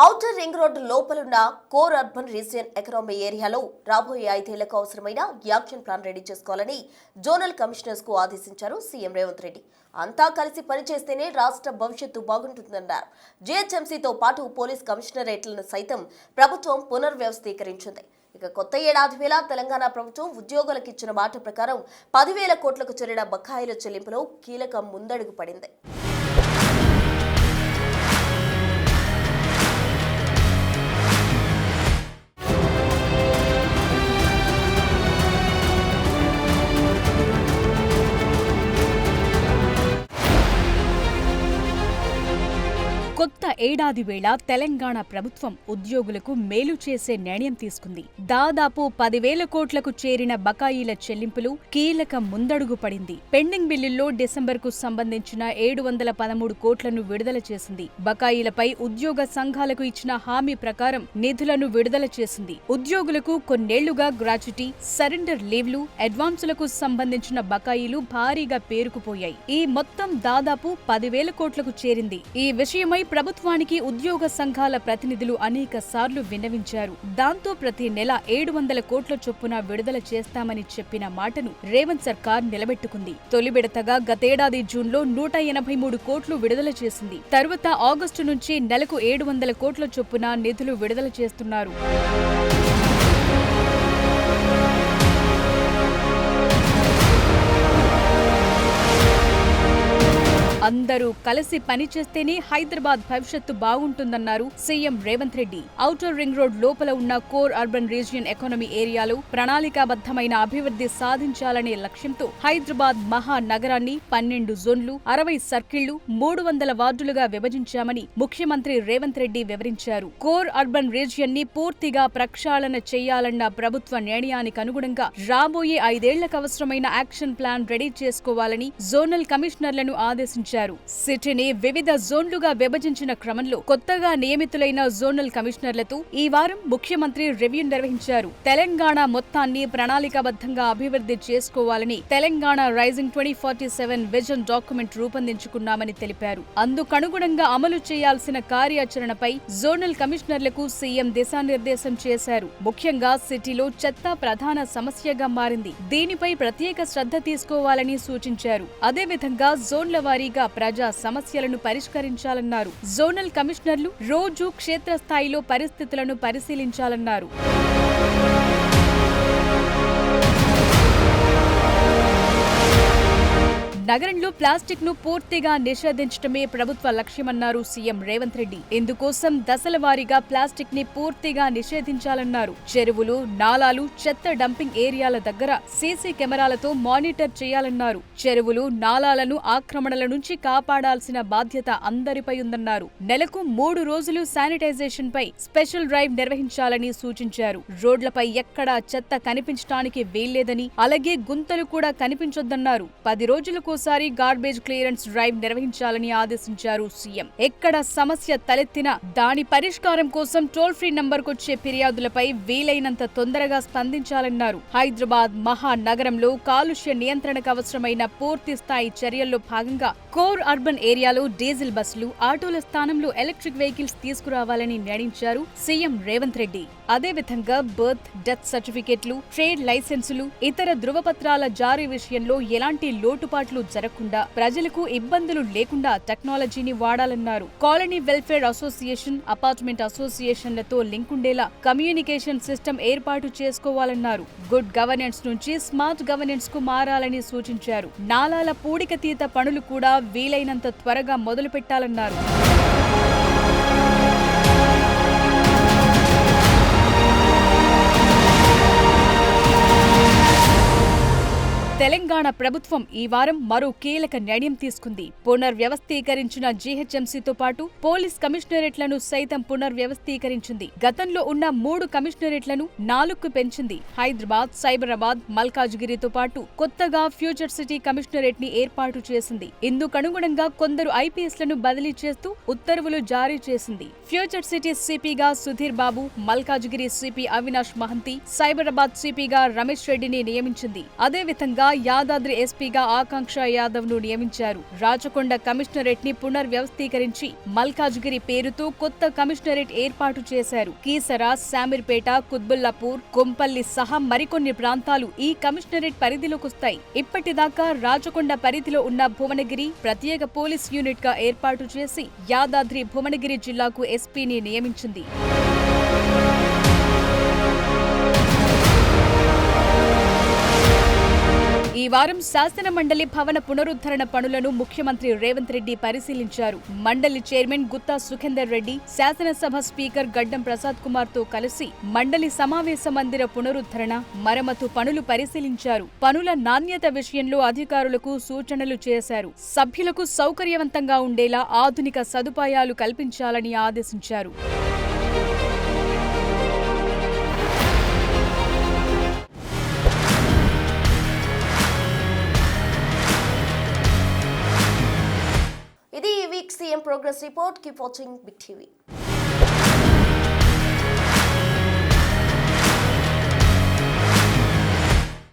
Outer ring road లోపలున్న core urban region economy ఏరియాలో రాబోయే 5 ఏళ్లకు అవసరమైన యాక్షన్ ప్లాన్ రెడీ చేసుకోవాలని జోనల్ కమిషనర్స్ కు ఆదేశించారు సీఎం రేవంత్ రెడ్డి. అంతా కలిసి పనిచేస్తేనే రాష్ట్ర భవిష్యత్తు బాగుంటుందన్నారు. జీహెచ్ఎంసీతో పాటు పోలీస్ కమిషనరేట్లను సైతం ప్రభుత్వం పునర్వ్యవస్థీకరించింది. ఇక కొత్త ఏడాది వేళ తెలంగాణ ప్రభుత్వం ఉద్యోగులకు ఇచ్చిన మాట ప్రకారం 10,000 కోట్లకు చేరిన బకాయిల చెల్లింపులో కీలక ముందడుగు పడింది. కొత్త ఏడాది వేళ తెలంగాణ ప్రభుత్వం ఉద్యోగులకు మేలు చేసే నిర్ణయం తీసుకుంది. దాదాపు 10,000 కోట్లకు చేరిన బకాయిల చెల్లింపులు కీలక ముందడుగు పడింది. పెండింగ్ బిల్లుల్లో డిసెంబర్కు సంబంధించిన 713 కోట్లను విడుదల చేసింది. బకాయిలపై ఉద్యోగ సంఘాలకు ఇచ్చిన హామీ ప్రకారం నిధులను విడుదల చేసింది. ఉద్యోగులకు కొన్నేళ్లుగా గ్రాట్యుటీ, సరెండర్ లీవ్లు, అడ్వాన్సులకు సంబంధించిన బకాయిలు భారీగా పేరుకుపోయాయి. ఈ మొత్తం దాదాపు 10,000 కోట్లకు చేరింది. ఈ విషయమై ప్రభుత్వానికి ఉద్యోగ సంఘాల ప్రతినిధులు అనేక సార్లు విన్నవించారు. దాంతో ప్రతి నెల 700 కోట్ల చొప్పున విడుదల చేస్తామని చెప్పిన మాటను రేవంత్ సర్కార్ నిలబెట్టుకుంది. తొలి విడతగా గతేడాది జూన్లో 183 కోట్లు విడుదల చేసింది. తర్వాత ఆగస్టు నుంచి నెలకు 700 కోట్ల చొప్పున నిధులు విడుదల చేస్తున్నారు. అందరూ కలిసి పనిచేస్తేనే హైదరాబాద్ భవిష్యత్తు బాగుంటుందన్నారు CM Revanth Reddy. Outer ring road లోపల ఉన్న కోర్ అర్బన్ రీజియన్ ఎకానమీ ఏరియాలో ప్రణాళికాబద్ధమైన అభివృద్ధి సాధించాలనే లక్ష్యంతో హైదరాబాద్ మహానగరాన్ని 12 జోన్లు, 60 సర్కిళ్లు, 300 వార్డులుగా విభజించామని ముఖ్యమంత్రి రేవంత్ రెడ్డి వివరించారు. కోర్ అర్బన్ రీజియన్ ని పూర్తిగా ప్రక్షాళన చేయాలన్న ప్రభుత్వ నిర్ణయానికి అనుగుణంగా రాబోయే 5 ఏళ్లకు అవసరమైన యాక్షన్ ప్లాన్ రెడీ చేసుకోవాలని జోనల్ కమిషనర్లను ఆదేశించారు. సిటీని వివిధ జోన్లుగా విభజించిన క్రమంలో కొత్తగా నియమితులైన జోనల్ కమిషనర్లతో ఈ వారం ముఖ్యమంత్రి రివ్యూ నిర్వహించారు. తెలంగాణ మొత్తాన్ని ప్రణాళికాబద్ధంగా అభివృద్ధి చేసుకోవాలని తెలంగాణ రైజింగ్ 2047 విజన్ డాక్యుమెంట్ రూపొందించుకున్నామని తెలిపారు. అందుకనుగుణంగా అమలు చేయాల్సిన కార్యాచరణపై జోనల్ కమిషనర్లకు సీఎం దిశానిర్దేశం చేశారు. ముఖ్యంగా సిటీలో చెత్త ప్రధాన సమస్యగా మారింది. దీనిపై ప్రత్యేక శ్రద్ధ తీసుకోవాలని సూచించారు. అదేవిధంగా జోన్ల వారీగా ప్రజా సమస్యలను పరిష్కరించాలన్నారు. జోనల్ కమిషనర్లు రోజు క్షేత్రస్థాయిలో పరిస్థితులను పరిశీలించాలన్నారు. నగరంలో ప్లాస్టిక్ ను పూర్తిగా నిషేధించడమే ప్రభుత్వ లక్ష్యమన్నారు సీఎం రేవంత్ రెడ్డి. ఇందుకోసం దశల వారీగా ప్లాస్టిక్ ని పూర్తిగా నిషేధించాలన్నారు. చెరువులు, నాలాలు, చెత్త డంపింగ్ ఏరియాల దగ్గర సీసీ కెమెరాలతో మానిటర్ చేయాలన్నారు. చెరువులు, నాలాలను ఆక్రమణల నుంచి కాపాడాల్సిన బాధ్యత అందరిపై ఉందన్నారు. నెలకు 3 రోజులు శానిటైజేషన్ పై స్పెషల్ డ్రైవ్ నిర్వహించాలని సూచించారు. రోడ్లపై ఎక్కడా చెత్త కనిపించడానికి వీల్లేదని, అలాగే గుంతలు కూడా కనిపించొద్దన్నారు. 10 రోజులకు గార్బేజ్ క్లియరెన్స్ డ్రైవ్ నిర్వహించాలని ఆదేశించారు సీఎం. ఎక్కడ సమస్య తలెత్తినా దాని పరిష్కారం కోసం టోల్ ఫ్రీ నంబర్కొచ్చే ఫిర్యాదులపై వీలైనంత తొందరగా స్పందించాలన్నారు. హైదరాబాద్ మహానగరంలో కాలుష్య నియంత్రణకు అవసరమైన పూర్తి స్థాయి చర్యల్లో భాగంగా కోర్ అర్బన్ ఏరియాలో డీజిల్ బస్సులు, ఆటోల స్థానంలో ఎలక్ట్రిక్ వెహికల్స్ తీసుకురావాలని నిర్ణయించారు సీఎం రేవంత్ రెడ్డి. అదేవిధంగా బర్త్, డెత్ సర్టిఫికెట్లు, ట్రేడ్ లైసెన్సులు, ఇతర ధృవపత్రాల జారీ విషయంలో ఎలాంటి లోటుపాట్లు జరగకుండా, ప్రజలకు ఇబ్బందులు లేకుండా టెక్నాలజీని వాడాలన్నారు. కాలనీ వెల్ఫేర్ అసోసియేషన్, అపార్ట్మెంట్ అసోసియేషన్లతో లింక్ ఉండేలా కమ్యూనికేషన్ సిస్టమ్ ఏర్పాటు చేసుకోవాలన్నారు. గుడ్ గవర్నెన్స్ నుంచి స్మార్ట్ గవర్నెన్స్ కు మారాలని సూచించారు. నాలాల పూడికతీత పనులు కూడా వీలైనంత త్వరగా మొదలుపెట్టాలన్నారు. తెలంగాణ ప్రభుత్వం ఈ వారం మరో కీలక నిర్ణయం తీసుకుంది. పునర్వ్యవస్థీకరించిన జీహెచ్ఎంసీతో పాటు పోలీస్ కమిషనరేట్లను సైతం పునర్వ్యవస్థీకరించింది. గతంలో ఉన్న 3 కమిషనరేట్లను 4కు పెంచింది. హైదరాబాద్, సైబరాబాద్, మల్కాజ్గిరితో పాటు కొత్తగా ఫ్యూచర్ సిటీ కమిషనరేట్ ని ఏర్పాటు చేసింది. ఇందుకనుగుణంగా కొందరు ఐపీఎస్లను బదిలీ చేస్తూ ఉత్తర్వులు జారీ చేసింది. Future city సిపిగా Sudheer Babu, Malkajgiri CP Avinash Mahanti, Cyberabad సిపిగా Ramesh రెడ్డిని నియమించింది. అదేవిధంగా యాదాద్రి ఎస్పీగా ఆకాంక్ష యాదవ్ ను నియమించారు. రాచకొండ కమిషనరేట్ ని పునర్వ్యవస్థీకరించి మల్కాజ్గిరి పేరుతో కొత్త కమిషనరేట్ ఏర్పాటు చేశారు. కీసర, శామీర్పేట, కుత్బుల్లాపూర్, కొంపల్లి సహా మరికొన్ని ప్రాంతాలు ఈ కమిషనరేట్ పరిధిలోకొస్తాయి. ఇప్పటిదాకా రాచకొండ పరిధిలో ఉన్న భువనగిరి ప్రత్యేక పోలీస్ యూనిట్ గా ఏర్పాటు చేసి యాదాద్రి భువనగిరి జిల్లాకు ఎస్పీని నియమించింది. ఈ వారం శాసన మండలి భవన పునరుద్ధరణ పనులను ముఖ్యమంత్రి రేవంత్ రెడ్డి పరిశీలించారు. మండలి చైర్మన్ గుత్తా సుఖేందర్ రెడ్డి, శాసనసభ స్పీకర్ గడ్డం ప్రసాద్ కుమార్ తో కలిసి మండలి సమావేశ మందిర పునరుద్ధరణ, మరమ్మతు పనులు పరిశీలించారు. పనుల నాణ్యత విషయంలో అధికారులకు సూచనలు చేశారు. సభ్యులకు సౌకర్యవంతంగా ఉండేలా ఆధునిక సదుపాయాలు కల్పించాలని ఆదేశించారు. ఇది ఈ week CM progress report. Keep watching Big TV.